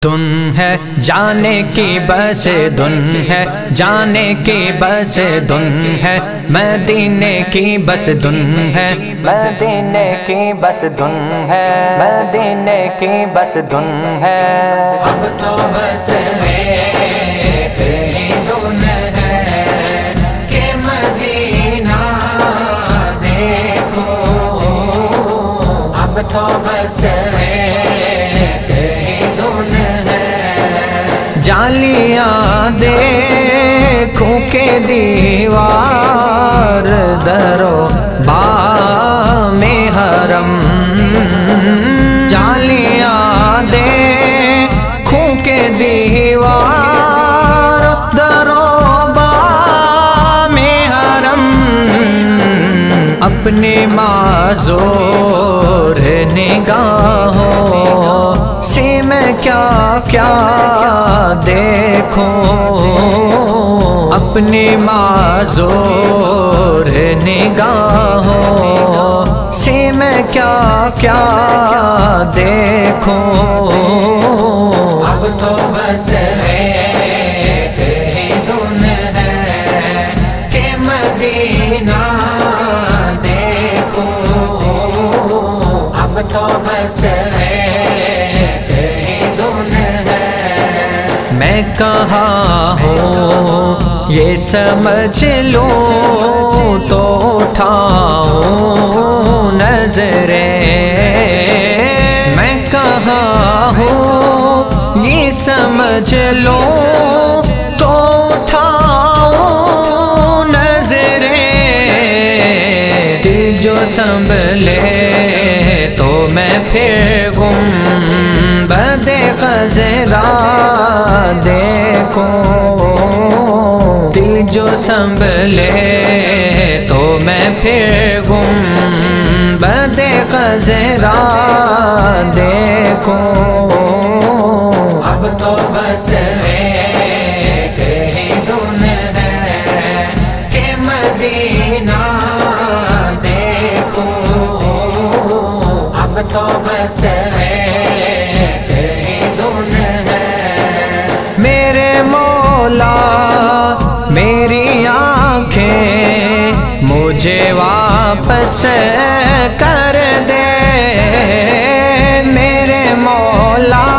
تم ہے جانے کی بس دن ہے، جانے کی بس دن ہے، مدینے کی بس دن ہے، مدینے کی بس دن ہے، مدینے کی بس دن ہے۔ اب تو بس ایک ہی دن ہے کہ مدینہ دیکھو، اب تو بس جالیاں دیکھوں کے دیوار درو بام حرم، جالیاں دیکھوں کے دیوار درو بام حرم، اپنے معذور نگاہوں سے میں کیا کیا دیکھوں، اپنی معذور نگاہوں سے میں کیا کیا دیکھوں۔ اب تو بس ایک ہی دن ہے کہ مدینہ دیکھو، اب تو بس میں کہاں ہوں یہ سمجھ لو تو اٹھاؤں نظریں، میں کہاں ہوں یہ سمجھ لو تو اٹھاؤں نظریں، دل جو سنبھلے تو میں پھر گنبد خضرا دیکھوں، دل جو سنبھلے تو میں پھر گنبد خضرا دیکھوں۔ اب تو بس ایک ہی دن ہے کہ مدینہ دیکھو، اب تو بس میری آنکھیں مجھے واپس کر دے، میرے مولا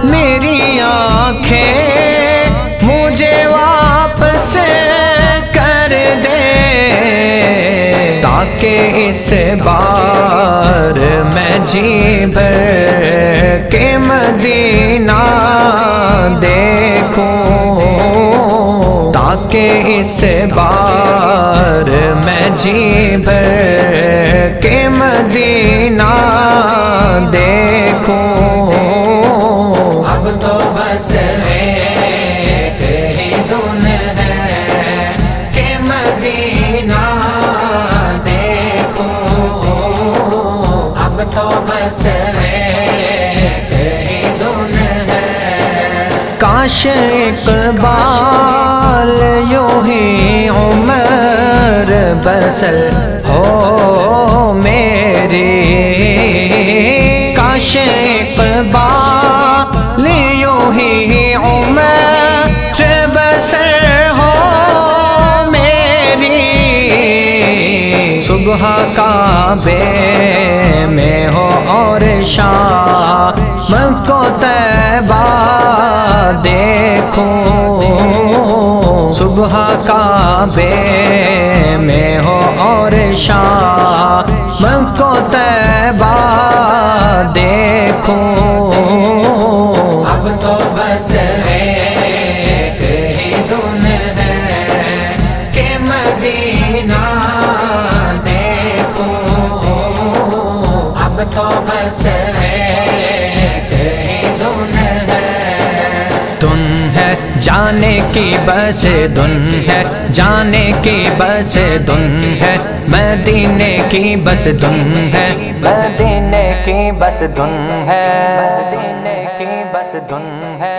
میری آنکھیں مجھے واپس کر دے، تاکہ اس بار میں جی بھر کے مدینہ دیکھوں، تاکہ اس بار میں جی بھر کے مدینہ دیکھوں۔ اب تو بس ایک ہی دن ہے کہ مدینہ دیکھو، اب تو بس کاش اقبال یوں ہی عمر بسر ہو میری، کاش اقبال یوں ہی عمر بسر ہو میری، صبح کعبے میں ہو اور شام کو طیبہ دیکھوں، صبح کعبے میں ہو اور شام کو طیبہ دیکھوں۔ اب تو بس ایک ہی دن ہے کہ مدینہ دیکھو، اب تو بس جانے کی بس دن ہے، جانے کی بس دن ہے، مدینے کی بس دن ہے، مدینے کی بس دن ہے، مدینے کی بس دن ہے۔